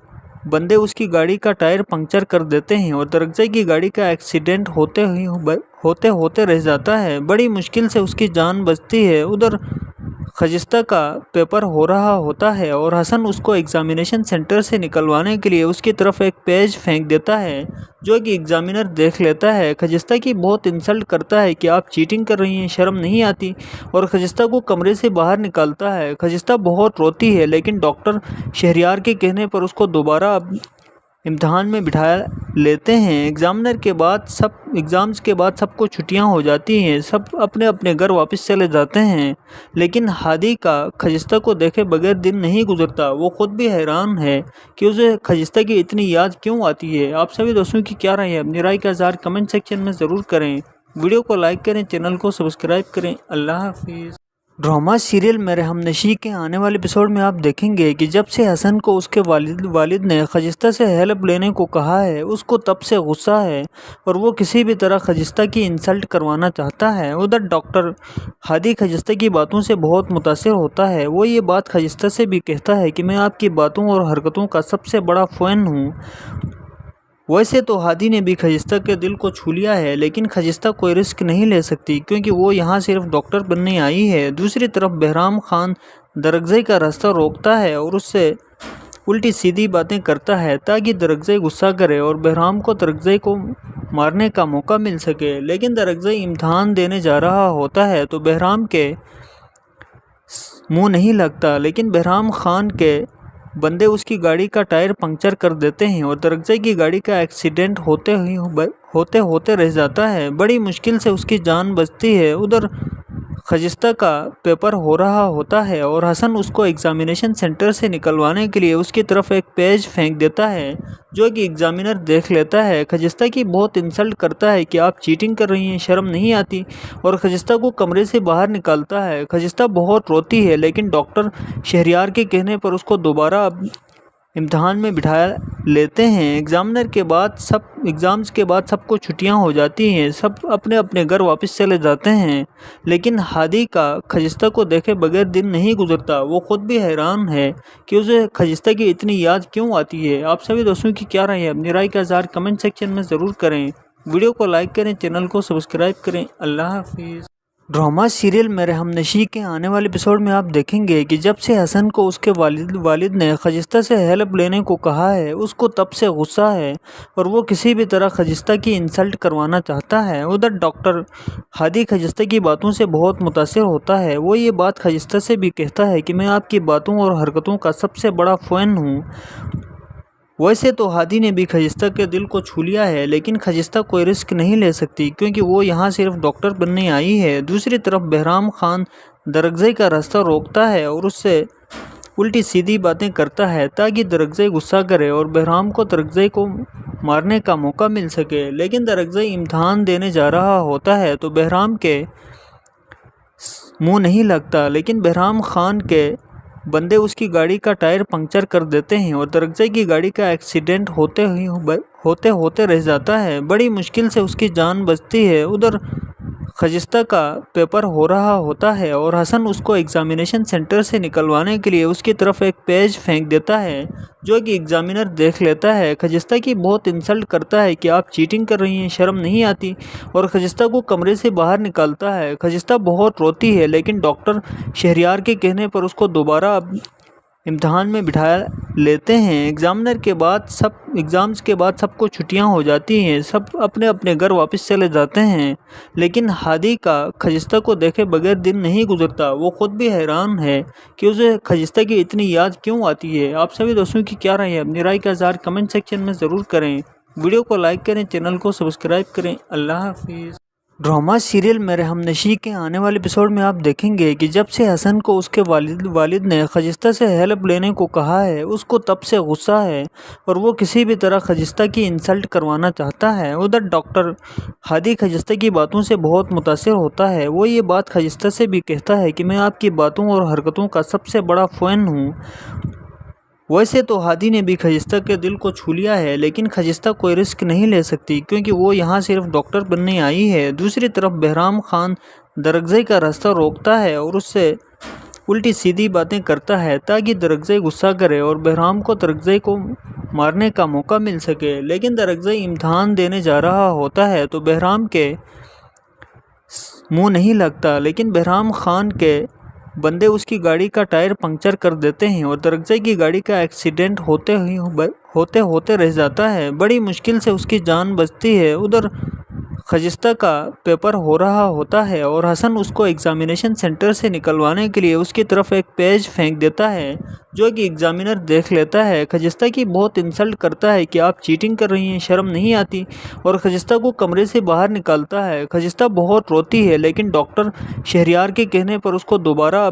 بندے اس کی گاڑی کا ٹائر پنکچر کر دیتے ہیں اور درگزئی کی گاڑی کا ایکسیڈنٹ ہوتے رہ جاتا ہے۔ بڑی مشکل سے اس کی جان بچتی ہے۔ ادھر خجستہ کا پیپر ہو رہا ہوتا ہے اور حسن اس کو ایگزامینیشن سینٹر سے نکلوانے کے لیے اس کی طرف ایک پیج پھینک دیتا ہے جو کہ ایگزامینر دیکھ لیتا ہے۔ خجستہ کی بہت انسلٹ کرتا ہے کہ آپ چیٹنگ کر رہی ہیں، شرم نہیں آتی، اور خجستہ کو کمرے سے باہر نکالتا ہے۔ خجستہ بہت روتی ہے لیکن ڈاکٹر شہریار کے کہنے پر اس کو دوبارہ امتحان میں بٹھا لیتے ہیں۔ ایگزامز کے بعد سب کو چھٹیاں ہو جاتی ہیں، سب اپنے اپنے گھر واپس چلے جاتے ہیں، لیکن ہادی کا خجستہ کو دیکھے بغیر دن نہیں گزرتا۔ وہ خود بھی حیران ہے کہ اسے خجستہ کی اتنی یاد کیوں آتی ہے۔ آپ سبھی دوستوں کی کیا رائے ہے؟ اپنی رائے کا اظہار کمنٹ سیکشن میں ضرور کریں۔ ویڈیو کو لائک کریں، چینل کو سبسکرائب کریں۔ اللہ حافظ۔ ڈرامہ سیریل میرے ہمنشیں کے آنے والے ایپیسوڈ میں آپ دیکھیں گے کہ جب سے حسن کو اس کے والد نے خجستہ سے ہیلپ لینے کو کہا ہے، اس کو تب سے غصہ ہے اور وہ کسی بھی طرح خجستہ کی انسلٹ کروانا چاہتا ہے۔ ادھر ڈاکٹر ہادی خجستہ کی باتوں سے بہت متاثر ہوتا ہے۔ وہ یہ بات خجستہ سے بھی کہتا ہے کہ میں آپ کی باتوں اور حرکتوں کا سب سے بڑا فین ہوں۔ ویسے تو ہادی نے بھی خجستہ کے دل کو چھو لیا ہے لیکن خجستہ کوئی رسک نہیں لے سکتی کیونکہ وہ یہاں صرف ڈاکٹر بننے آئی ہے۔ دوسری طرف بہرام خان درگزئی کا راستہ روکتا ہے اور اس سے الٹی سیدھی باتیں کرتا ہے تاکہ درگزئی غصہ کرے اور بہرام کو درگزئی کو مارنے کا موقع مل سکے، لیکن درگزئی امتحان دینے جا رہا ہوتا ہے تو بہرام کے منہ نہیں لگتا، لیکن بہرام خان کے بندے اس کی گاڑی کا ٹائر پنکچر کر دیتے ہیں اور درگزئی کی گاڑی کا ایکسیڈنٹ ہوتے رہ جاتا ہے۔ بڑی مشکل سے اس کی جان بچتی ہے۔ ادھر خجستہ کا پیپر ہو رہا ہوتا ہے اور حسن اس کو ایگزامینیشن سینٹر سے نکلوانے کے لیے اس کی طرف ایک پیج پھینک دیتا ہے جو کہ ایگزامینر دیکھ لیتا ہے۔ خجستہ کی بہت انسلٹ کرتا ہے کہ آپ چیٹنگ کر رہی ہیں، شرم نہیں آتی، اور خجستہ کو کمرے سے باہر نکالتا ہے۔ خجستہ بہت روتی ہے لیکن ڈاکٹر شہریار کے کہنے پر اس کو دوبارہ امتحان میں بٹھا لیتے ہیں۔ ایگزامز کے بعد سب کو چھٹیاں ہو جاتی ہیں، سب اپنے اپنے گھر واپس چلے جاتے ہیں، لیکن ہادی کا خجستہ کو دیکھے بغیر دن نہیں گزرتا۔ وہ خود بھی حیران ہے کہ اسے خجستہ کی اتنی یاد کیوں آتی ہے۔ آپ سبھی دوستوں کی کیا رائے ہے؟ اپنی رائے کا اظہار کمنٹ سیکشن میں ضرور کریں۔ ویڈیو کو لائک کریں، چینل کو سبسکرائب کریں۔ اللہ حافظ۔ ڈرامہ سیریل میرے ہمنشیں کے آنے والے ایپیسوڈ میں آپ دیکھیں گے کہ جب سے حسن کو اس کے والد نے خجستہ سے ہیلپ لینے کو کہا ہے، اس کو تب سے غصہ ہے اور وہ کسی بھی طرح خجستہ کی انسلٹ کروانا چاہتا ہے۔ ادھر ڈاکٹر ہادی خجستہ کی باتوں سے بہت متاثر ہوتا ہے۔ وہ یہ بات خجستہ سے بھی کہتا ہے کہ میں آپ کی باتوں اور حرکتوں کا سب سے بڑا فین ہوں۔ वैसे तो हादी ने भी खजिस्ता के दिल को छू लिया है, लेकिन खजिस्ता कोई रिस्क नहीं ले सकती क्योंकि वो यहाँ सिर्फ डॉक्टर बनने आई है। दूसरी तरफ बहराम खान दरगजई का रास्ता रोकता है और उससे उल्टी सीधी बातें करता है ताकि दरगजई गुस्सा करे और बहराम को दरगजई को मारने का मौका मिल सके। लेकिन दरगजई इम्तहान देने जा रहा होता है तो बहराम के मुंह नहीं लगता, लेकिन बहराम खान के बंदे उसकी गाड़ी का टायर पंक्चर कर देते हैं और दरगजई की गाड़ी का एक्सीडेंट होते रह जाता है। बड़ी मुश्किल से उसकी जान बचती है। उधर खजिस्ता का पेपर हो रहा होता है और हसन उसको एग्जामिनेशन सेंटर से निकलवाने के लिए उसकी तरफ एक पेज फेंक देता है, जो कि एग्जामिनर देख लेता है। खजिस्ता की बहुत इंसल्ट करता है कि आप चीटिंग कर रही हैं, शर्म नहीं आती, और खजिस्ता को कमरे से बाहर निकालता है। खजिस्ता बहुत रोती है, लेकिन डॉक्टर शहरियार के कहने पर उसको दोबारा इम्तहान में बिठा लेते हैं। एग्ज़ाम्स के बाद सबको छुट्टियां हो जाती हैं, सब अपने अपने घर वापस चले जाते हैं। लेकिन हादी का खजिस्ता को देखे बगैर दिन नहीं गुजरता। वो खुद भी हैरान है कि उसे खजिस्ता की इतनी याद क्यों आती है। आप सभी दोस्तों की क्या राय है? अपनी राय का इज़हार कमेंट सेक्शन में ज़रूर करें। वीडियो को लाइक करें, चैनल को सब्सक्राइब करें। अल्लाह हाफिज़। ड्रामा सीरियल मेरे हमनशी के आने वाले एपिसोड में आप देखेंगे कि जब से हसन को उसके वालिद ने खजिस्ता से हेल्प लेने को कहा है, उसको तब से गुस्सा है और वो किसी भी तरह खजिस्ता की इंसल्ट करवाना चाहता है। उधर डॉक्टर हादी खजिस्ता की बातों से बहुत मुतासिर होता है। वो ये बात खजिस्ता से भी कहता है कि मैं आपकी बातों और हरकतों का सबसे बड़ा फ़ैन हूँ। वैसे तो हादी ने भी खजिस्ता के दिल को छू लिया है, लेकिन खजिस्ता कोई रिस्क नहीं ले सकती क्योंकि वो यहाँ सिर्फ डॉक्टर बनने आई है। दूसरी तरफ बहराम खान दरगजई का रास्ता रोकता है और उससे उल्टी सीधी बातें करता है ताकि दरगजई गुस्सा करे और बहराम को दरगजई को मारने का मौका मिल सके। लेकिन दरगजई इम्तहान देने जा रहा होता है तो बहराम के मुंह नहीं लगता, लेकिन बहराम खान के बंदे उसकी गाड़ी का टायर पंक्चर कर देते हैं और दरगजई की गाड़ी का एक्सीडेंट होते रह जाता है। बड़ी मुश्किल से उसकी जान बचती है। उधर खजिस्ता का पेपर हो रहा होता है और हसन उसको एग्जामिनेशन सेंटर से निकलवाने के लिए उसकी तरफ एक पेज फेंक देता है, जो कि एग्जामिनर देख लेता है। खजिस्ता की बहुत इंसल्ट करता है कि आप चीटिंग कर रही हैं, शर्म नहीं आती, और खजिस्ता को कमरे से बाहर निकालता है। खजिस्ता बहुत रोती है, लेकिन डॉक्टर शहरियार के कहने पर उसको दोबारा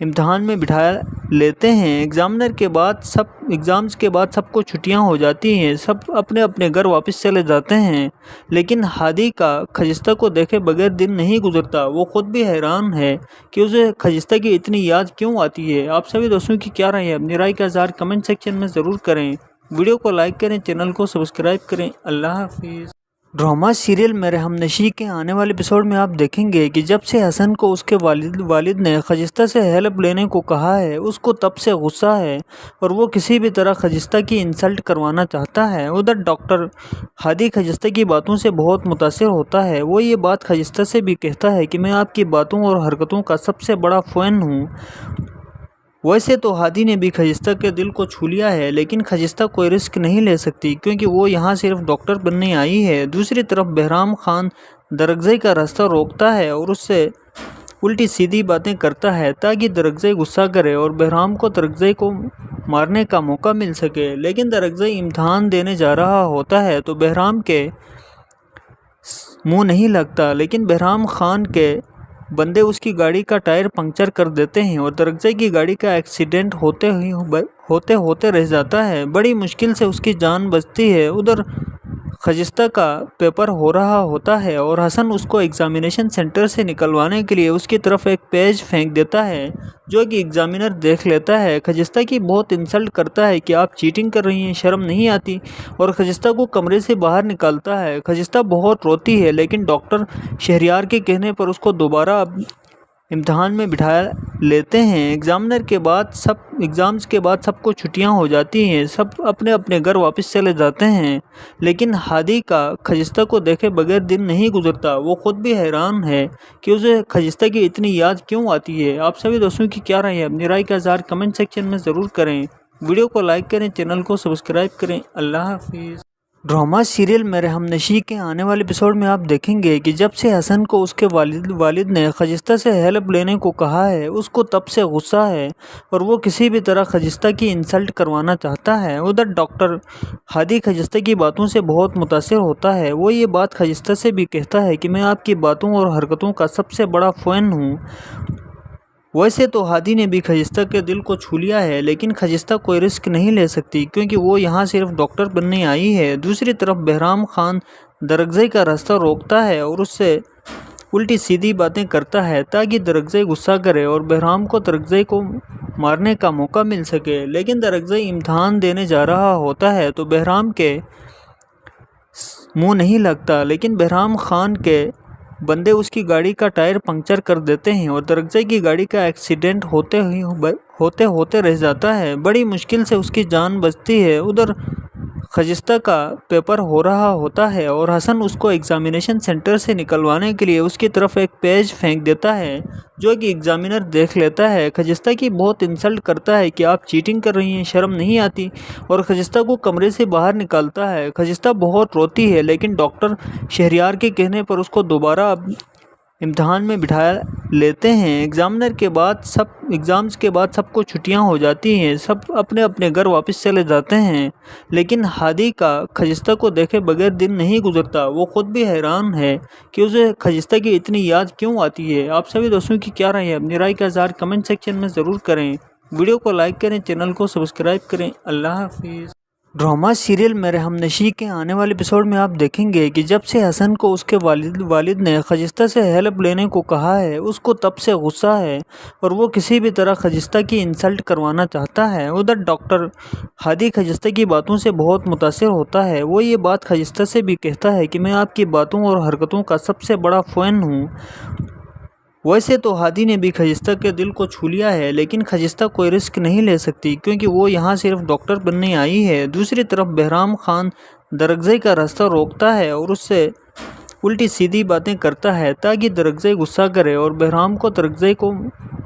इम्तहान में बिठा लेते हैं। एग्ज़ाम्स के बाद सबको छुट्टियां हो जाती हैं, सब अपने अपने घर वापस चले जाते हैं। लेकिन हादी का खजिस्ता को देखे बगैर दिन नहीं गुजरता। वो खुद भी हैरान है कि उसे खजिस्ता की इतनी याद क्यों आती है। आप सभी दोस्तों की क्या राय है? अपनी राय का इज़हार कमेंट सेक्शन में ज़रूर करें। वीडियो को लाइक करें, चैनल को सब्सक्राइब करें। अल्लाह हाफिज़। ड्रामा सीरियल मेरे हमनशी के आने वाले एपिसोड में आप देखेंगे कि जब से हसन को उसके वालिद ने खजिस्ता से हेल्प लेने को कहा है, उसको तब से गुस्सा है और वो किसी भी तरह खजिस्ता की इंसल्ट करवाना चाहता है। उधर डॉक्टर हादी खजिस्ता की बातों से बहुत मुतासिर होता है। वो ये बात खजिस्ता से भी कहता है कि मैं आपकी बातों और हरकतों का सबसे बड़ा फ़ैन हूँ। वैसे तो हादी ने भी खजिस्ता के दिल को छू लिया है, लेकिन खजिस्ता कोई रिस्क नहीं ले सकती क्योंकि वो यहाँ सिर्फ डॉक्टर बनने आई है। दूसरी तरफ बहराम खान दरगजई का रास्ता रोकता है और उससे उल्टी सीधी बातें करता है ताकि दरगजई गुस्सा करे और बहराम को दरगजई को मारने का मौका मिल सके। लेकिन दरगजई इम्तहान देने जा रहा होता है तो बहराम के मुंह नहीं लगता, लेकिन बहराम खान के बंदे उसकी गाड़ी का टायर पंक्चर कर देते हैं और दरगजई की गाड़ी का एक्सीडेंट होते रह जाता है। बड़ी मुश्किल से उसकी जान बचती है। उधर खजिस्ता का पेपर हो रहा होता है और हसन उसको एग्जामिनेशन सेंटर से निकलवाने के लिए उसकी तरफ एक पेज फेंक देता है, जो कि एग्जामिनर देख लेता है। खजिस्ता की बहुत इंसल्ट करता है कि आप चीटिंग कर रही हैं, शर्म नहीं आती, और खजिस्ता को कमरे से बाहर निकालता है। खजिस्ता बहुत रोती है, लेकिन डॉक्टर शहरियार के कहने पर उसको दोबारा इम्तहान में बिठा लेते हैं। एग्ज़ाम्स के बाद सबको छुट्टियां हो जाती हैं, सब अपने अपने घर वापस चले जाते हैं। लेकिन हादी का खजिस्ता को देखे बगैर दिन नहीं गुजरता। वो खुद भी हैरान है कि उसे खजिस्ता की इतनी याद क्यों आती है। आप सभी दोस्तों की क्या राय है? अपनी राय का इज़हार कमेंट सेक्शन में ज़रूर करें। वीडियो को लाइक करें, चैनल को सब्सक्राइब करें। अल्लाह हाफिज़। ड्रामा सीरियल मेरे हमनशी के आने वाले एपिसोड में आप देखेंगे कि जब से हसन को उसके वालिद ने खजिस्ता से हेल्प लेने को कहा है, उसको तब से गुस्सा है और वो किसी भी तरह खजिस्ता की इंसल्ट करवाना चाहता है। उधर डॉक्टर हादी खजिस्ता की बातों से बहुत मुतासिर होता है। वो ये बात खजिस्ता से भी कहता है कि मैं आपकी बातों और हरकतों का सबसे बड़ा फ़ैन हूँ। वैसे तो हादी ने भी खजिस्ता के दिल को छू लिया है, लेकिन खजिस्ता कोई रिस्क नहीं ले सकती क्योंकि वो यहाँ सिर्फ डॉक्टर बनने आई है। दूसरी तरफ बहराम खान दरगज़ई का रास्ता रोकता है और उससे उल्टी सीधी बातें करता है ताकि दरगज़ई गुस्सा करे और बहराम को दरगज़ई को मारने का मौका मिल सके। लेकिन दरगज़ई इम्तहान देने जा रहा होता है तो बहराम के मुंह नहीं लगता, लेकिन बहराम खान के बंदे उसकी गाड़ी का टायर पंक्चर कर देते हैं और दरगज़ई की गाड़ी का एक्सीडेंट होते रह जाता है। बड़ी मुश्किल से उसकी जान बचती है। उधर खजिस्ता का पेपर हो रहा होता है और हसन उसको एग्ज़ामिनेशन सेंटर से निकलवाने के लिए उसकी तरफ एक पेज फेंक देता है, जो कि एग्ज़ामिनर देख लेता है। खजिस्ता की बहुत इंसल्ट करता है कि आप चीटिंग कर रही हैं, शर्म नहीं आती, और खजिस्ता को कमरे से बाहर निकालता है। खजिस्ता बहुत रोती है, लेकिन डॉक्टर शहरियार के कहने पर उसको दोबारा इम्तहान में बिठा लेते हैं। एग्ज़ाम्स के बाद सबको छुट्टियां हो जाती हैं, सब अपने अपने घर वापस चले जाते हैं, लेकिन हादी का खजिस्ता को देखे बगैर दिन नहीं गुजरता। वो ख़ुद भी हैरान है कि उसे खजिस्ता की इतनी याद क्यों आती है। आप सभी दोस्तों की क्या राय है? अपनी राय का इज़हार कमेंट सेक्शन में ज़रूर करें। वीडियो को लाइक करें, चैनल को सब्सक्राइब करें। अल्लाह हाफिज़। ड्रामा सीरियल मेरे हमनशी के आने वाले एपिसोड में आप देखेंगे कि जब से हसन को उसके वालिद ने खजिस्ता से हेल्प लेने को कहा है, उसको तब से गुस्सा है और वो किसी भी तरह खजिस्ता की इंसल्ट करवाना चाहता है। उधर डॉक्टर हादी खजिस्ता की बातों से बहुत मुतासिर होता है। वो ये बात खजिस्ता से भी कहता है कि मैं आपकी बातों और हरकतों का सबसे बड़ा फ़ैन हूँ। वैसे तो हादी ने भी खजिस्ता के दिल को छू लिया है, लेकिन खजिस्ता कोई रिस्क नहीं ले सकती क्योंकि वो यहाँ सिर्फ डॉक्टर बनने आई है। दूसरी तरफ बहराम खान दरगज़ई का रास्ता रोकता है और उससे उल्टी सीधी बातें करता है ताकि दरगज़ई गुस्सा करे और बहराम को दरगज़ई को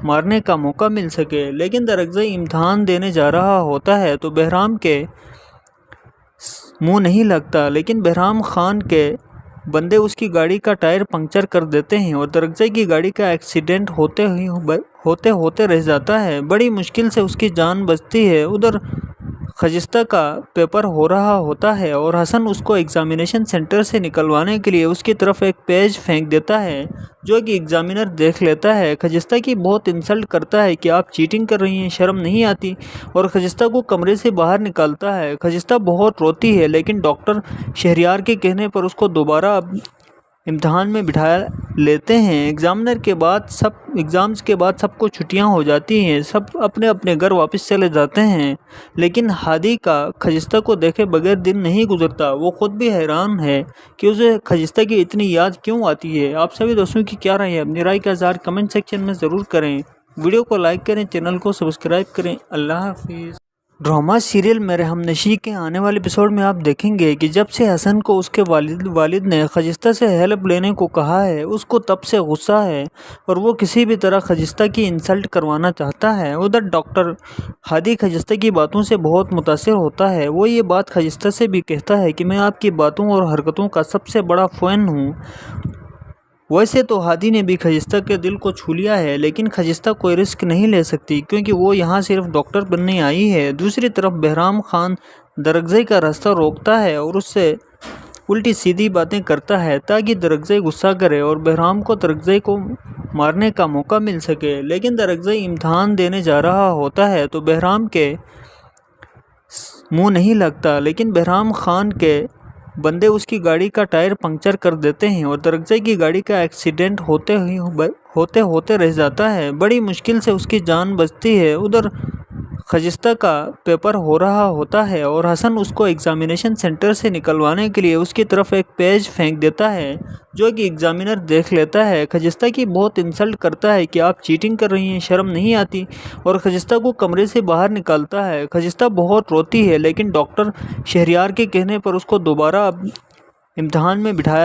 मारने का मौका मिल सके। लेकिन दरगज़ई इम्तहान देने जा रहा होता है तो बहराम के मुंह नहीं लगता, लेकिन बहराम खान के बंदे उसकी गाड़ी का टायर पंक्चर कर देते हैं और दरगज़ई की गाड़ी का एक्सीडेंट होते रह जाता है। बड़ी मुश्किल से उसकी जान बचती है। उधर खजिस्ता का पेपर हो रहा होता है और हसन उसको एग्ज़ामिनेशन सेंटर से निकलवाने के लिए उसकी तरफ एक पेज फेंक देता है, जो कि एग्ज़ामिनर देख लेता है। खजिस्ता की बहुत इंसल्ट करता है कि आप चीटिंग कर रही हैं, शर्म नहीं आती, और खजिस्ता को कमरे से बाहर निकालता है। खजिस्ता बहुत रोती है, लेकिन डॉक्टर शहरियार के कहने पर उसको दोबारा इम्तहान में बिठा लेते हैं। एग्ज़ाम्स के बाद सबको छुट्टियां हो जाती हैं, सब अपने अपने घर वापस चले जाते हैं, लेकिन हादी का खजिस्ता को देखे बगैर दिन नहीं गुजरता। वो ख़ुद भी हैरान है कि उसे खजिस्ता की इतनी याद क्यों आती है। आप सभी दोस्तों की क्या राय है? अपनी राय का इज़हार कमेंट सेक्शन में ज़रूर करें। वीडियो को लाइक करें, चैनल को सब्सक्राइब करें। अल्लाह हाफिज़। ड्रामा सीरियल मेरे हमनशी के आने वाले एपिसोड में आप देखेंगे कि जब से हसन को उसके वालिद ने खजिस्ता से हेल्प लेने को कहा है, उसको तब से गुस्सा है और वो किसी भी तरह खजिस्ता की इंसल्ट करवाना चाहता है। उधर डॉक्टर हादी खजिस्ता की बातों से बहुत मुतासिर होता है। वो ये बात खजिस्ता से भी कहता है कि मैं आपकी बातों और हरकतों का सबसे बड़ा फ़ैन हूँ। वैसे तो हादी ने भी खजिस्ता के दिल को छू लिया है, लेकिन खजिस्ता कोई रिस्क नहीं ले सकती क्योंकि वो यहाँ सिर्फ डॉक्टर बनने आई है। दूसरी तरफ बहराम खान दरगज़ई का रास्ता रोकता है और उससे उल्टी सीधी बातें करता है ताकि दरगज़ई गुस्सा करे और बहराम को दरगज़ई को मारने का मौका मिल सके। लेकिन दरगज़ई इम्तहान देने जा रहा होता है तो बहराम के मुंह नहीं लगता, लेकिन बहराम खान के बंदे उसकी गाड़ी का टायर पंक्चर कर देते हैं और दरगज़ई की गाड़ी का एक्सीडेंट होते रह जाता है। बड़ी मुश्किल से उसकी जान बचती है। उधर खजिस्ता का पेपर हो रहा होता है और हसन उसको एग्ज़ामिनेशन सेंटर से निकलवाने के लिए उसकी तरफ एक पेज फेंक देता है, जो कि एग्ज़ामिनर देख लेता है। खजिस्ता की बहुत इंसल्ट करता है कि आप चीटिंग कर रही हैं, शर्म नहीं आती, और खजिस्ता को कमरे से बाहर निकालता है। खजिस्ता बहुत रोती है, लेकिन डॉक्टर शहरियार के कहने पर उसको दोबारा امتحان میں بٹھا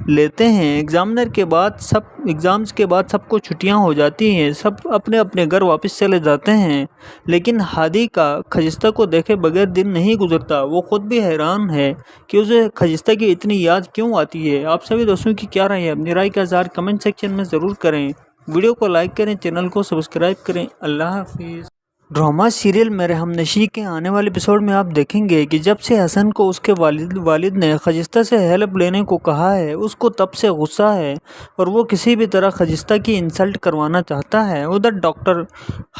لیتے ہیں۔ ایگزامس کے بعد سب کو چھٹیاں ہو جاتی ہیں، سب اپنے اپنے گھر واپس چلے جاتے ہیں، لیکن ہادی کا خجستہ کو دیکھے بغیر دن نہیں گزرتا۔ وہ خود بھی حیران ہے کہ اسے خجستہ کی اتنی یاد کیوں آتی ہے۔ آپ سبھی دوستوں کی کیا رائے ہے؟ اپنی رائے کا اظہار کمنٹ سیکشن میں ضرور کریں۔ ویڈیو کو لائک کریں، چینل کو سبسکرائب کریں۔ اللہ حافظ۔ ڈرامہ سیریل میرے ہمنشیں کے آنے والے ایپیسوڈ میں آپ دیکھیں گے کہ جب سے حسن کو اس کے والد نے خجستہ سے ہیلپ لینے کو کہا ہے، اس کو تب سے غصہ ہے اور وہ کسی بھی طرح خجستہ کی انسلٹ کروانا چاہتا ہے۔ ادھر ڈاکٹر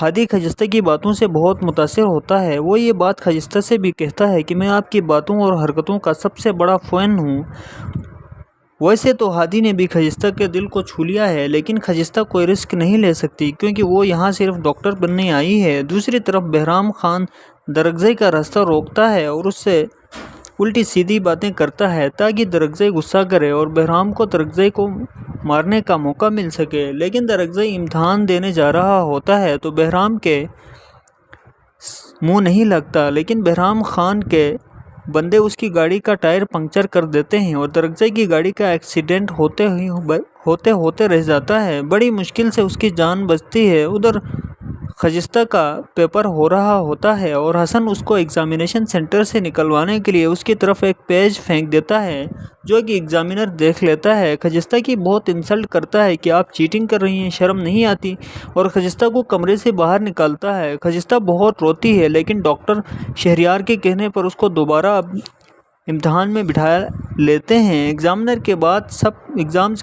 ہادی خجستہ کی باتوں سے بہت متاثر ہوتا ہے۔ وہ یہ بات خجستہ سے بھی کہتا ہے کہ میں آپ کی باتوں اور حرکتوں کا سب سے بڑا فین ہوں۔ ویسے تو ہادی نے بھی خجستہ کے دل کو چھو لیا ہے، لیکن خجستہ کوئی رسک نہیں لے سکتی کیونکہ وہ یہاں صرف ڈاکٹر بننے آئی ہے۔ دوسری طرف بہرام خان درگزئی کا راستہ روکتا ہے اور اس سے الٹی سیدھی باتیں کرتا ہے تاکہ درگزئی غصہ کرے اور بہرام کو درگزئی کو مارنے کا موقع مل سکے۔ لیکن درگزئی امتحان دینے جا رہا ہوتا ہے تو بہرام کے منہ نہیں لگتا، لیکن بہرام خان کے بندے اس کی گاڑی کا ٹائر پنکچر کر دیتے ہیں اور درگزئی کی گاڑی کا ایکسیڈنٹ ہوتے رہ جاتا ہے۔ بڑی مشکل سے اس کی جان بچتی ہے۔ ادھر خجستہ کا پیپر ہو رہا ہوتا ہے اور حسن اس کو ایگزامینیشن سینٹر سے نکلوانے کے لیے اس کی طرف ایک پیج پھینک دیتا ہے جو کہ ایگزامینر دیکھ لیتا ہے۔ خجستہ کی بہت انسلٹ کرتا ہے کہ آپ چیٹنگ کر رہی ہیں، شرم نہیں آتی، اور خجستہ کو کمرے سے باہر نکالتا ہے۔ خجستہ بہت روتی ہے، لیکن ڈاکٹر شہریار کے کہنے پر اس کو دوبارہ امتحان میں بٹھا لیتے ہیں۔ ایگزامس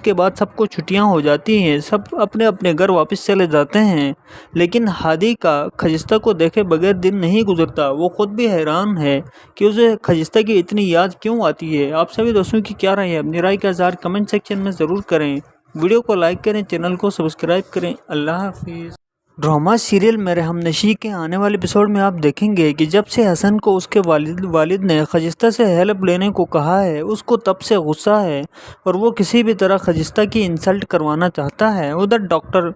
کے بعد سب کو چھٹیاں ہو جاتی ہیں، سب اپنے اپنے گھر واپس چلے جاتے ہیں، لیکن ہادی کا خجستہ کو دیکھے بغیر دن نہیں گزرتا۔ وہ خود بھی حیران ہے کہ اسے خجستہ کی اتنی یاد کیوں آتی ہے۔ آپ سبھی دوستوں کی کیا رائے ہے؟ اپنی رائے کا اظہار کمنٹ سیکشن میں ضرور کریں۔ ویڈیو کو لائک کریں، چینل کو سبسکرائب کریں۔ اللہ حافظ۔ ڈرامہ سیریل میرے ہمنشیں کے آنے والے ایپیسوڈ میں آپ دیکھیں گے کہ جب سے حسن کو اس کے والد نے خجستہ سے ہیلپ لینے کو کہا ہے، اس کو تب سے غصہ ہے اور وہ کسی بھی طرح خجستہ کی انسلٹ کروانا چاہتا ہے۔ ادھر ڈاکٹر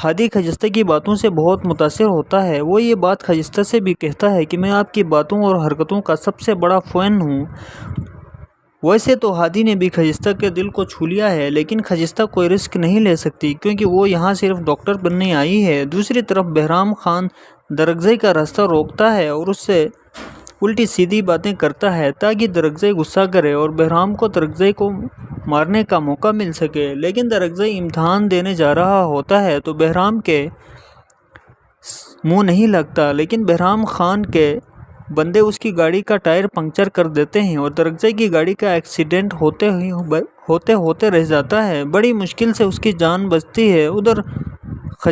ہادی خجستہ کی باتوں سے بہت متاثر ہوتا ہے۔ وہ یہ بات خجستہ سے بھی کہتا ہے کہ میں آپ کی باتوں اور حرکتوں کا سب سے بڑا فین ہوں۔ ویسے تو ہادی نے بھی خجستہ کے دل کو چھو لیا ہے، لیکن خجستہ کوئی رسک نہیں لے سکتی کیونکہ وہ یہاں صرف ڈاکٹر بننے آئی ہے۔ دوسری طرف بہرام خان درگزئی کا راستہ روکتا ہے اور اس سے الٹی سیدھی باتیں کرتا ہے تاکہ درگزئی غصہ کرے اور بہرام کو درگزئی کو مارنے کا موقع مل سکے۔ لیکن درگزئی امتحان دینے جا رہا ہوتا ہے تو بہرام کے منہ نہیں لگتا، لیکن بہرام خان کے بندے اس کی گاڑی کا ٹائر پنکچر کر دیتے ہیں اور درگزئی کی گاڑی کا ایکسیڈنٹ ہوتے رہ جاتا ہے۔ بڑی مشکل سے اس کی جان بچتی ہے۔ ادھر